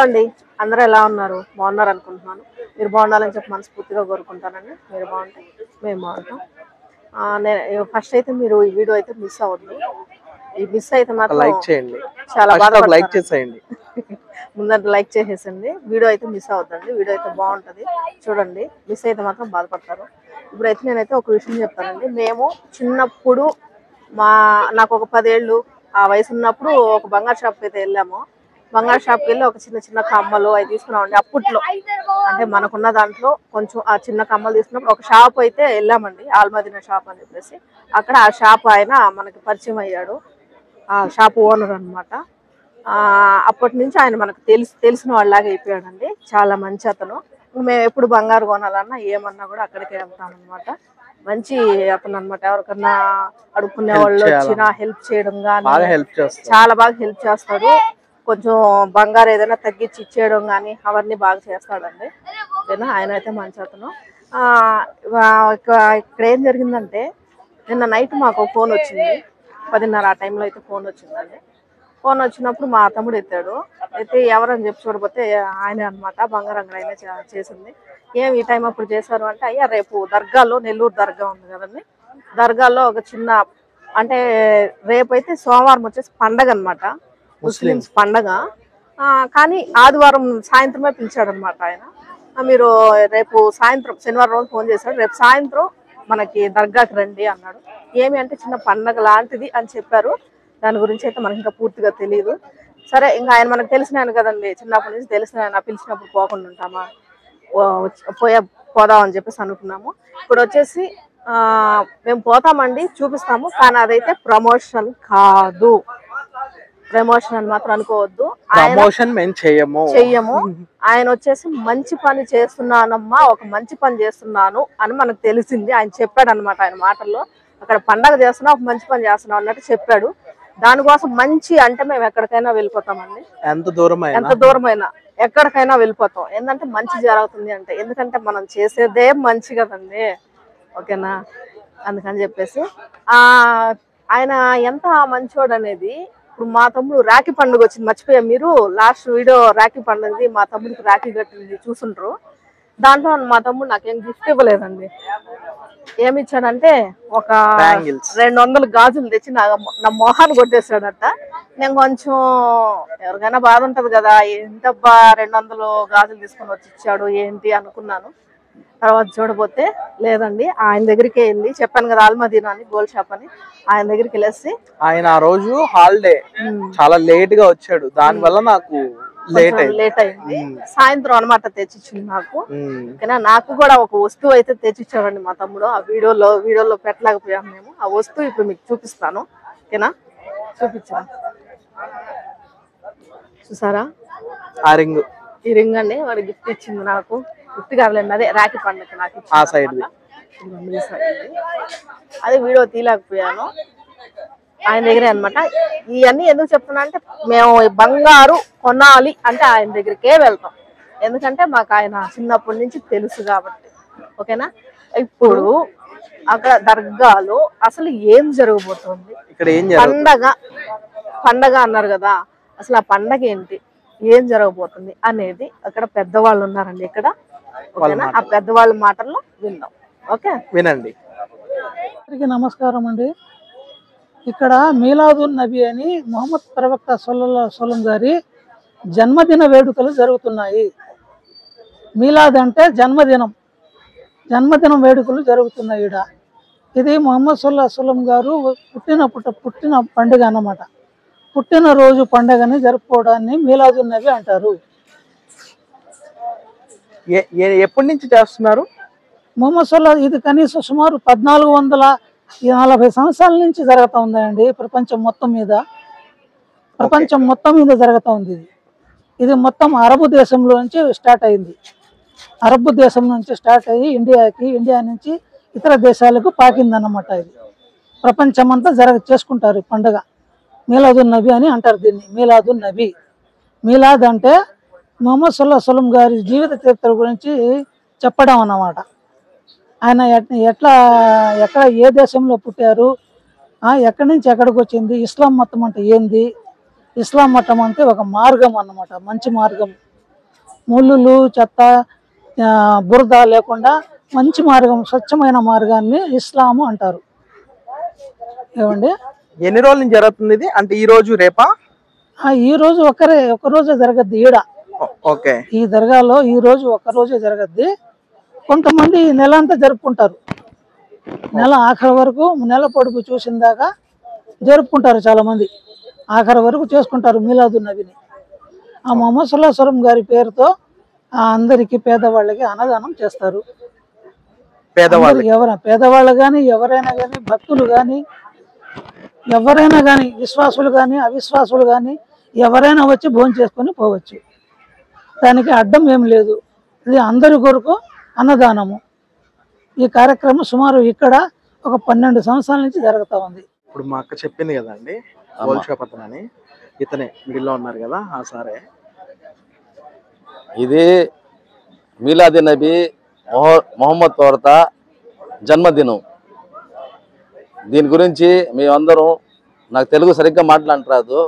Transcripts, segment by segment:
అండి, అందరూ ఎలా ఉన్నారు? బాగున్నారు అనుకుంటున్నాను. మీరు బాగుండాలని చెప్పి మనస్ఫూర్తిగా కోరుకుంటానండి. మీరు బాగుంటే మేము బాగుంటాం. నేను ఫస్ట్ అయితే మీరు ఈ వీడియో అయితే మిస్ అవ్వద్దు. ఈ మిస్ అయితే మాత్రం లైక్ చేయండి, చాలా బాధపడతారు. లైక్ చేసేయండి, ముందంటే లైక్ చేసేసండి. వీడియో అయితే మిస్ అవ్వద్దండి. వీడియో అయితే బాగుంటుంది, చూడండి. మిస్ అయితే మాత్రం బాధపడతారు. ఇప్పుడైతే నేనైతే ఒక విషయం చెప్తానండి. మేము చిన్నప్పుడు నాకు ఒక 10 ఏళ్ళు ఆ వయసు ఉన్నప్పుడు ఒక బంగారు షాప్కి అయితే వెళ్ళాము. బంగారు షాప్కి వెళ్ళి ఒక చిన్న చిన్న కమ్మలు అవి తీసుకున్నామండి. అప్పట్లో అంటే మనకున్న దాంట్లో కొంచెం ఆ చిన్న కమ్మలు తీసుకున్నప్పుడు ఒక షాప్ అయితే వెళ్ళామండి, ఆల్మదీనా షాప్ అని చెప్పేసి. అక్కడ ఆ షాప్ ఆయన మనకి పరిచయం అయ్యాడు, ఆ షాప్ ఓనర్ అనమాట. అప్పటి నుంచి ఆయన మనకు తెలిసిన వాళ్ళలాగా అయిపోయాడండి. చాలా మంచి అతను. మేము ఎప్పుడు బంగారు కొనాలన్నా ఏమన్నా కూడా అక్కడికే వెళ్తాం అనమాట. మంచి అతను అనమాట. ఎవరికన్నా అడుక్కునే వాళ్ళు వచ్చినా హెల్ప్ చేయడం కానీ చాలా బాగా హెల్ప్ చేస్తాడు. కొంచెం బంగారు ఏదైనా తగ్గించి ఇచ్చేయడం కానీ అవన్నీ బాగా చేస్తాడండి. ఓకేనా, ఆయన అయితే మంచి అతను. ఇక్కడ ఏం జరిగిందంటే, నిన్న నైట్ మాకు ఫోన్ వచ్చింది, 10:30 ఆ టైంలో అయితే ఫోన్ వచ్చిందండి. ఫోన్ వచ్చినప్పుడు మా తమ్ముడు ఎత్తాడు. అయితే ఎవరని చెప్పి చూడబోతే ఆయనే అనమాట, బంగారు అంగడి అయినా చేసింది. ఏం ఈ టైం అప్పుడు చేశారు అంటే, అయ్యా రేపు దర్గాలో, నెల్లూరు దర్గా ఉంది కదండి, దర్గాలో ఒక చిన్న అంటే రేపైతే సోమవారం వచ్చేసి పండగ అనమాట, ముస్లిమ్స్ పండగ. కానీ ఆదివారం సాయంత్రమే పిలిచాడు అనమాట ఆయన. మీరు రేపు సాయంత్రం, శనివారం రోజు ఫోన్ చేశాడు, రేపు సాయంత్రం మనకి దర్గాకి రండి అన్నాడు. ఏమి అంటే చిన్న పండగ లాంటిది అని చెప్పారు. దాని గురించి అయితే మనకి ఇంకా పూర్తిగా తెలియదు. సరే, ఇంకా ఆయన మనకు తెలిసిన ఆయన కదండి, చిన్నప్పటి నుంచి తెలిసిన ఆయన, పిలిచినప్పుడు పోకుండా ఉంటామా, పోదామని చెప్పేసి అనుకున్నాము. ఇప్పుడు వచ్చేసి మేము పోతామండి, చూపిస్తాము, కానీ అదైతే ప్రమోషన్ కాదు. ప్రమోషన్ అని మాత్రం అనుకోవద్దు, చెయ్యము. ఆయన వచ్చేసి మంచి పని చేస్తున్నానమ్మా, ఒక మంచి పని చేస్తున్నాను అని మనకు తెలిసింది. ఆయన చెప్పాడు అనమాట, ఆయన మాటల్లో. అక్కడ పండగ చేస్తున్నా, ఒక మంచి పని చేస్తున్నాం అన్నట్టు చెప్పాడు. దానికోసం మంచి అంటే మేము ఎక్కడికైనా వెళ్ళిపోతామండి, ఎంత దూరమైనా ఎక్కడికైనా వెళ్ళిపోతాం. ఏంటంటే మంచి జరుగుతుంది అంటే, ఎందుకంటే మనం చేసేదే మంచి కదండి. ఓకేనా, అందుకని చెప్పేసి ఆయన ఎంత మంచోడు అనేది. ఇప్పుడు మా తమ్ముడు రాఖీ పండుగ వచ్చింది, మర్చిపోయా, మీరు లాస్ట్ వీడియో రాఖీ పండుగది మా తమ్ముడికి రాఖీ కట్టింది చూసుంటారు. దాంట్లో మా తమ్ముడు నాకేం గిఫ్ట్ ఇవ్వలేదండి. ఏమి ఇచ్చాడంటే ఒక 200 గాజులు తెచ్చి నా మొహాన్ని కొట్టేశాడట. నేను కొంచెం, ఎవరికైనా బాధ ఉంటది కదా, ఏంటబ్బా 200 గాజులు తీసుకొని వచ్చి ఇచ్చాడు ఏంటి అనుకున్నాను. తర్వాత చూడబోతే లేదండి, ఆయన దగ్గరికే వెళ్ళి, చెప్పాను కదా ఆల్మదీనా అని గోల్డ్ షాప్ అని, ఆయన దగ్గరికి వెళ్ళేసి, ఆయన ఆ రోజు హాలిడే చాలా లేట్ గా వచ్చాడు, దాని వల్ల నాకు లేట్ అయింది. సాయంత్రం అనమాట తెచ్చిచ్చింది నాకు. ఓకేనా, నాకు కూడా ఒక వస్తువు అయితే తెచ్చిచ్చాడండి మా తమ్ముడు. ఆ వీడియోలో పెట్టలేకపోయాము మేము. ఆ వస్తువు ఇప్పుడు మీకు చూపిస్తాను. ఓకేనా, చూపించాను, చూసారా, ఈ రింగ్ అండి. వాడు గిఫ్ట్ ఇచ్చింది నాకు. గిఫ్ట్ కావాలండి, అదే రాఖీ పండుగ నాకు ఇచ్చింది. అదే వీడియో తీయలేకపోయాను, ఆయన దగ్గరే అనమాట. ఇవన్నీ ఎందుకు చెప్తున్నా అంటే, మేము బంగారు కొనాలి అంటే ఆయన దగ్గరికే వెళ్తాం, ఎందుకంటే మాకు ఆయన చిన్నప్పటి నుంచి తెలుసు కాబట్టి. ఓకేనా, ఇప్పుడు అక్కడ దర్గాలో అసలు ఏం జరగబోతుంది, పండగ అన్నారు కదా, అసలు ఆ పండగ ఏంటి, ఏం జరగబోతుంది అనేది అక్కడ పెద్దవాళ్ళు ఉన్నారండి ఇక్కడ. ఓకేనా, ఆ పెద్దవాళ్ళ మాటల్లో విందాం. ఓకే, వినండి. నమస్కారం అండి. ఇక్కడ మీలాదున్ నబీ అని ముహమ్మద్ ప్రవక్త సల్లల్లాహు అలైహి వసల్లం గారి జన్మదిన వేడుకలు జరుగుతున్నాయి. మీలాద్ అంటే జన్మదినం వేడుకలు జరుగుతున్నాయి. ఇది ముహమ్మద్ సల్లల్లాహు అలైహి వసల్లం గారు పుట్టిన పండుగ అన్నమాట. పుట్టినరోజు పండుగని జరుపుకోవడాన్ని మీలాదున్ నబీ అంటారు. ఎప్పటి నుంచి చేస్తున్నారు? ముహమ్మద్ సల్లల్లాహు, ఇది కనీసం సుమారు 1440 సంవత్సరాల నుంచి జరుగుతూ ఉందండి. ప్రపంచం మొత్తం మీద జరుగుతూ ఉంది. ఇది మొత్తం అరబ్ దేశంలో నుంచి స్టార్ట్ అయింది. అరబ్ దేశం నుంచి స్టార్ట్ అయ్యి ఇండియా నుంచి ఇతర దేశాలకు పాకిందన్నమాట. ఇది ప్రపంచమంతా చేసుకుంటారు ఈ పండుగ. మీలాదున్ నబీ అని అంటారు దీన్ని, మీలాదున్ నబీ. మీలాద్ అంటే ముహమ్మద్ సల్లల్లాహు అలైహి వసల్లం గారి జీవిత చరిత్ర గురించి చెప్పడం అన్నమాట. ఆయన ఎక్కడ ఏ దేశంలో పుట్టారు, ఎక్కడి నుంచి ఎక్కడికి వచ్చింది, ఇస్లాం మతం అంటే ఏంది, ఇస్లాం మతం అంటే ఒక మార్గం అన్నమాట, మంచి మార్గం. ముళ్ళులు చెత్త బురద లేకుండా మంచి మార్గం, స్వచ్ఛమైన మార్గాన్ని ఇస్లాము అంటారు. ఏమండి, ఎన్ని రోజుల నుంచి జరుగుతుంది ఇది? అంటే ఈ రోజు రేపా? ఈ రోజు ఒక్కరోజే జరగద్ది ఈడ. ఓకే. ఈ దర్గాలో ఈ రోజు ఒక్కరోజే జరగద్ది. కొంతమంది నెల అంతా జరుపుకుంటారు. నెల ఆఖరి వరకు, నెల పొడుగు చూసిన దాకా జరుపుకుంటారు. చాలా మంది ఆఖరి వరకు చేసుకుంటారు మీలాదున్ నబిని. ఆ మొహమ్మద్ సల్లల్లాహు అలైహి వసల్లం గారి పేరుతో అందరికి పేదవాళ్ళకి అన్నదానం చేస్తారు. పేదవాళ్ళు కానీ ఎవరైనా కానీ, భక్తులు కానీ ఎవరైనా కానీ, విశ్వాసులు కానీ అవిశ్వాసులు కానీ ఎవరైనా వచ్చి భోజనం చేసుకొని పోవచ్చు. దానికి అడ్డం ఏం లేదు. ఇది అందరి కొరకు అన్నదానము. ఈ కార్యక్రమం సుమారు ఇక్కడ ఒక 12 సంవత్సరాల నుంచి జరుగుతూ ఉంది. ఇప్పుడు మా అక్క చెప్పింది కదండి, గోల్షాపతన్ అని, ఇతనే మిడిల్లో ఉన్నారు కదా, ఆ సారే. ఇది మీలాది నబీ మొహమ్మద్ ప్రవక్త జన్మదినం. దీని గురించి మేమందరం, నాకు తెలుగు సరిగ్గా మాట్లాడరాదు,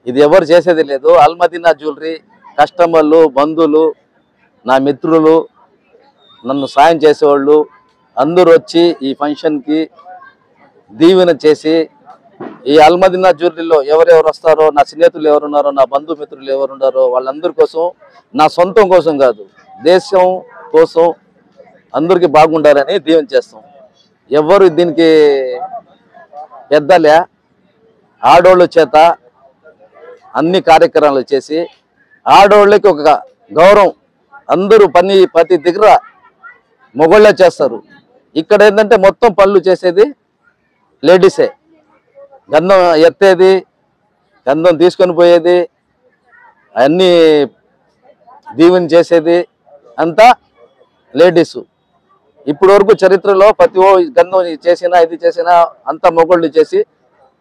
ఇది ఎవరు చేసేది లేదు. అల్మదీనా జ్యువెలరీ కస్టమర్లు, బంధువులు, నా మిత్రులు, నన్ను సాయం చేసేవాళ్ళు అందరూ వచ్చి ఈ ఫంక్షన్కి దీవెన చేసి, ఈ అల్మదీనా జ్యువెలరీలో ఎవరెవరు వస్తారో, నా స్నేహితులు ఎవరున్నారో, నా బంధుమిత్రులు ఎవరున్నారో వాళ్ళందరి కోసం, నా సొంతం కోసం కాదు, దేశం కోసం అందరికీ బాగుండాలని దీవెన చేస్తాం. ఎవరు దీనికి పెద్దలే, ఆడోళ్ళ చేత అన్ని కార్యక్రమాలు చేసి ఆడోళ్ళకి ఒక గౌరవం. అందరూ ప్రతి దగ్గర మొగోళ్ళే చేస్తారు. ఇక్కడ ఏంటంటే మొత్తం పనులు చేసేది లేడీసే. గంధం ఎత్తేది, గంధం తీసుకొని పోయేది, అన్నీ దీవెన చేసేది అంతా లేడీసు. ఇప్పటి వరకు చరిత్రలో ప్రతి గంధం చేసినా, ఇది చేసినా అంతా మొగోళ్ళు చేసి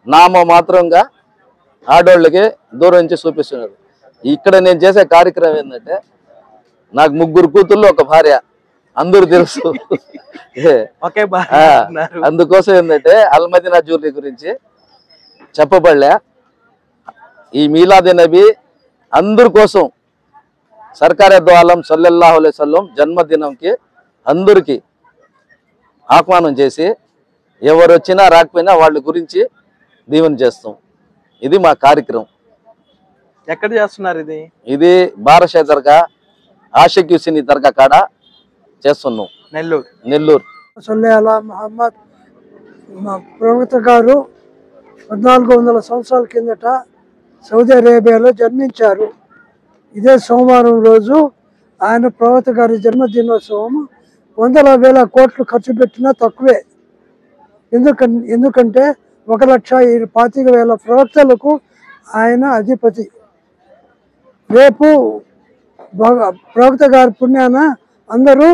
నామ మాత్రంగా ఆడోళ్ళకి దూరం నుంచి చూపిస్తున్నారు. ఇక్కడ నేను చేసే కార్యక్రమం ఏంటంటే, నాకు 3 కూతుళ్ళు, 1 భార్య, అందరూ తెలుసు. అందుకోసం ఏంటంటే అల్మదీనా జ్యువెలరీ గురించి చెప్పబడలే. ఈ మీలాది నబీ అందరి కోసం సర్కారే దో ఆలం సల్లల్లాహు అలైహి వసల్లం జన్మదినంకి అందరికీ ఆహ్వానం చేసి, ఎవరు వచ్చినా రాకపోయినా వాళ్ళ గురించి దీవెన చేస్తాం. ఇది మా కార్యక్రమం. ఎక్కడ చేస్తున్నారు ఇది? ఇది బారషా దర్గా, ఆషిక్ హుసేని దర్గా కాడ చేస్తున్నాం, నెల్లూరు. మహమ్మద్ మా ప్రవక్త గారు 1400 సంవత్సరాల కిందట సౌదీ అరేబియాలో జన్మించారు. ఇదే సోమవారం రోజు ఆయన ప్రవక్త గారి జన్మదినోత్సవం 100,000 కోట్లు ఖర్చు పెట్టినా తక్కువే. ఎందుకంటే 1,25,000 ప్రవక్తలకు ఆయన అధిపతి. రేపు ప్రవక్త గారి పుణ్యాన అందరూ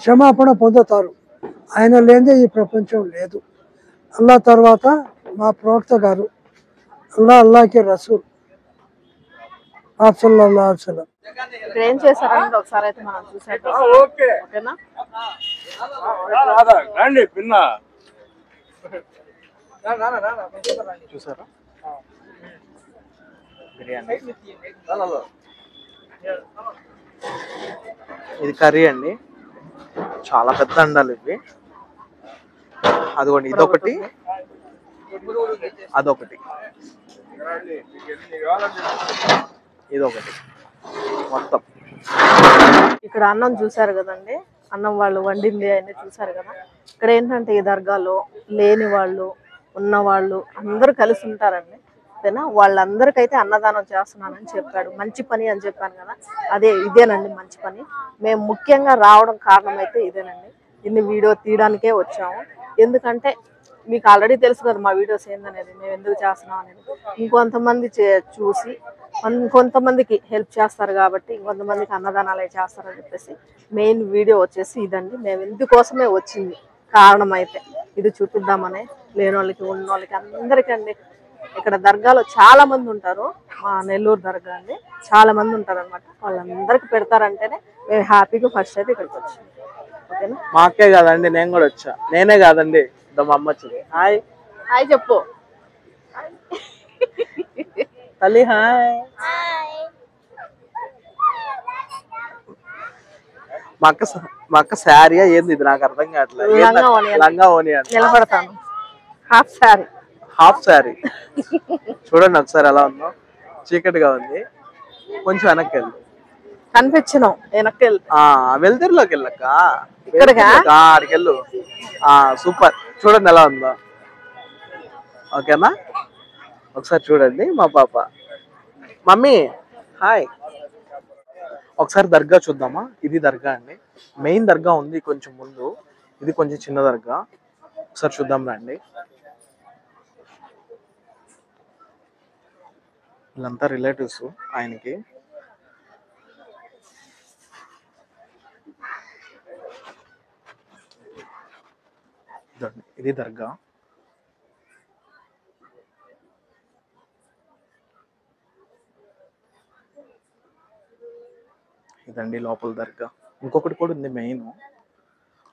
క్షమాపణ పొందుతారు. ఆయన లేదే ఈ ప్రపంచం లేదు. అల్లా తర్వాత మా ప్రవక్త గారు, అల్లాహ్కి రసూల్ సల్లల్లాహు అలైహి వసల్లం. ఇక్కడ ఏం చేశారంటే ఒకసారి అయితే మనం చూసాక, ఓకేనా? చూసారా బిర్యానీ? ఇది కర్రీ అండి, చాలా పెద్ద అండాలు ఇవి. అదిగోండి, ఇదొకటి, అదొకటి, ఇదొకటి, మొత్తం. ఇక్కడ అన్నం చూసారు కదండి, అన్నం వాళ్ళు వండింది అన్నీ చూసారు కదా. ఇక్కడ ఏంటంటే ఈ దర్గాలో లేని వాళ్ళు, ఉన్నవాళ్ళు అందరూ కలిసి ఉంటారండి. ఓకేనా? వాళ్ళందరికైతే అన్నదానం చేస్తున్నానని చెప్పాడు. మంచి పని అని చెప్పాను కదా, ఇదేనండి మంచి పని. మేము ముఖ్యంగా రావడం కారణం అయితే ఇదేనండి. ఇన్ని వీడియో తీయడానికే వచ్చాము. ఎందుకంటే మీకు ఆల్రెడీ తెలుసు కదా మా వీడియోస్ ఏందనేది, మేము ఎందుకు చేస్తున్నాం అనేది. ఇంకొంతమంది చూసి కొంతమందికి హెల్ప్ చేస్తారు కాబట్టి, ఇంకొంతమందికి అన్నదానాలు చేస్తారని చెప్పేసి మెయిన్ వీడియో వచ్చేసి ఇదండి. మేము ఇందుకోసమే వచ్చింది కారణం అయితే ఇది చూపిద్దామని. లేని వాళ్ళకి, ఉన్న వాళ్ళకి అందరికండి. ఇక్కడ దర్గాలో చాలా మంది ఉంటారు. మా నెల్లూరు దర్గా అండి, చాలా మంది ఉంటారు అనమాట. వాళ్ళందరికి పెడతారంటేనే మేము హ్యాపీగా ఫస్ట్ అయితే ఇక్కడికి వచ్చాం. ఓకేనా? మా అక్కే కాదండి, నేను కూడా వచ్చా. నేనే కాదండి, మా అమ్మ వచ్చింది. హాయ్ హాయ్ చెప్పు. తల్లి హాయ్. మా అక్క శారీ ఏంది ఇది నాకు అర్థం కావట్లేదు. లంగా ఓని అంటే నిలబడతాను. హాఫ్ శారీ. హాఫ్ శారీ చూడండి ఒకసారి ఎలా ఉందో. చీకటిగా ఉంది, కొంచెం వెనక్కి వెళ్ళు. కనిపించను వెనక్కి వెళ్ళి వెళ్తురులోకి వెళ్ళక్క. ఇక్కడికా అక్కడికి వెళ్ళు. సూపర్. చూడండి ఎలా ఉందో. ఓకేనా? ఒకసారి చూడండి మా పాప. Mummy hi. ఒకసారి దర్గా చూద్దామా? ఇది దర్గా అండి. మెయిన్ దర్గా ఉంది కొంచెం ముందు, ఇది కొంచెం చిన్న దర్గా. ఒకసారి చూద్దాం రండి. వీళ్ళంతా రిలేటివ్స్ ఆయనకి. ఇది దర్గా. ఇదండి లోపల దర్గా. ఇంకొకటి కూడా ఉంది మెయిన్,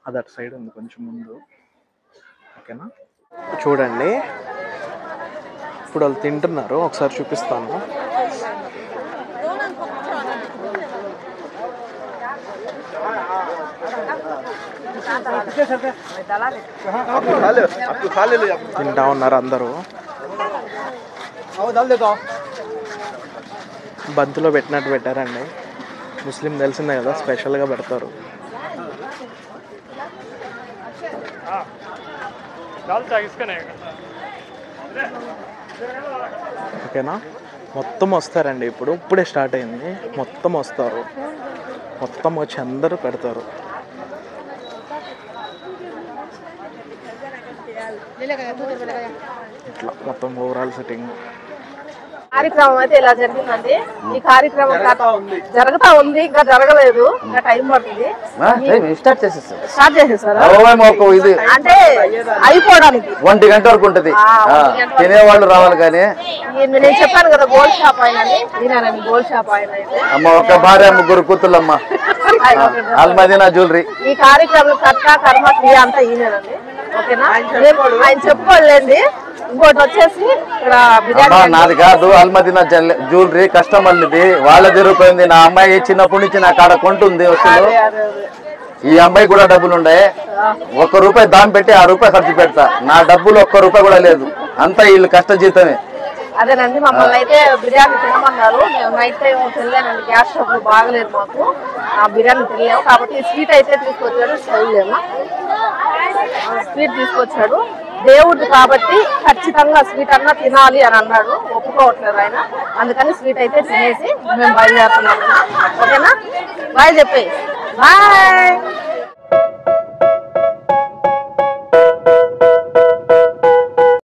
అది అటు సైడ్ ఉంది కొంచెం ముందు. ఓకేనా? చూడండి ఇప్పుడు వాళ్ళు తింటున్నారు, ఒకసారి చూపిస్తాను. తింటా ఉన్నారు అందరూ. బంతిలో పెట్టినట్టు పెట్టారండి. ముస్లిం తెలిసిందే కదా, స్పెషల్గా పెడతారు. ఓకేనా? మొత్తం వస్తారండి. ఇప్పుడే స్టార్ట్ అయింది. మొత్తం వస్తారు, మొత్తం వచ్చి అందరూ పెడతారు. ఇట్లా మొత్తం ఓవరాల్ సెట్టింగ్. కార్యక్రమం అయితే ఇలా జరిగిందండి. ఈ కార్యక్రమం జరుగుతా ఉంది, ఇంకా జరగలేదు, ఇంకా టైం పడుతుంది. స్టార్ట్ చేసేసారు. స్టార్ట్ చేసేసారు అంటే అయిపోవడానికి 1 గంట వరకు ఉంటది. తినేవాళ్ళు రావాలి. కానీ నేను చెప్పాను కదా గోల్డ్ షాప్ ఆయన, గోల్డ్ షాప్ ఆయన అయితే అమ్మ ఒక భార్య, 3 కూతుళ్ళమ్మ. అల్మదీనా జ్యువెలరీ. ఈ కార్యక్రమం కర్త కర్మ క్రియ అంతా ఈయనండి. ఓకేనా? ఆయన చెప్పుకోలేండి. ఇంకోటి వచ్చేసి ఇక్కడ నాది కాదు, అల్మదీనా జ్యువెలరీ కస్టమర్లది, వాళ్ళది రూపాయింది. నా అమ్మాయి చిన్నప్పటి నుంచి నా కాడ కొంటుంది వస్తువులు. ఈ అమ్మాయి కూడా డబ్బులు ఉండే, 1 రూపాయి దాం పెట్టి 6 రూపాయలు ఖర్చు పెడతా. నా డబ్బులు 1 రూపాయి కూడా లేదు, అంతా వీళ్ళు కష్ట జీతమే. అదేనండి, మమ్మల్ని అయితే బిర్యానీ తినమన్నారు. మేము నైట్ టైం తినలేనండి, గ్యాస్ స్టవ్ బాగలేదు మాకు, బిర్యానీ తినలేము. కాబట్టి స్వీట్ అయితే తీసుకొచ్చాడు, చదివేమో స్వీట్ తీసుకొచ్చాడు. దేవుడు కాబట్టి ఖచ్చితంగా స్వీట్ అన్నా తినాలి అని అన్నాడు, ఒప్పుకోవట్లేదు ఆయన. అందుకని స్వీట్ అయితే తినేసి మేము బయలుదేరుతున్నాము. ఓకేనా? బాయ్ చెప్పే. బాయ్.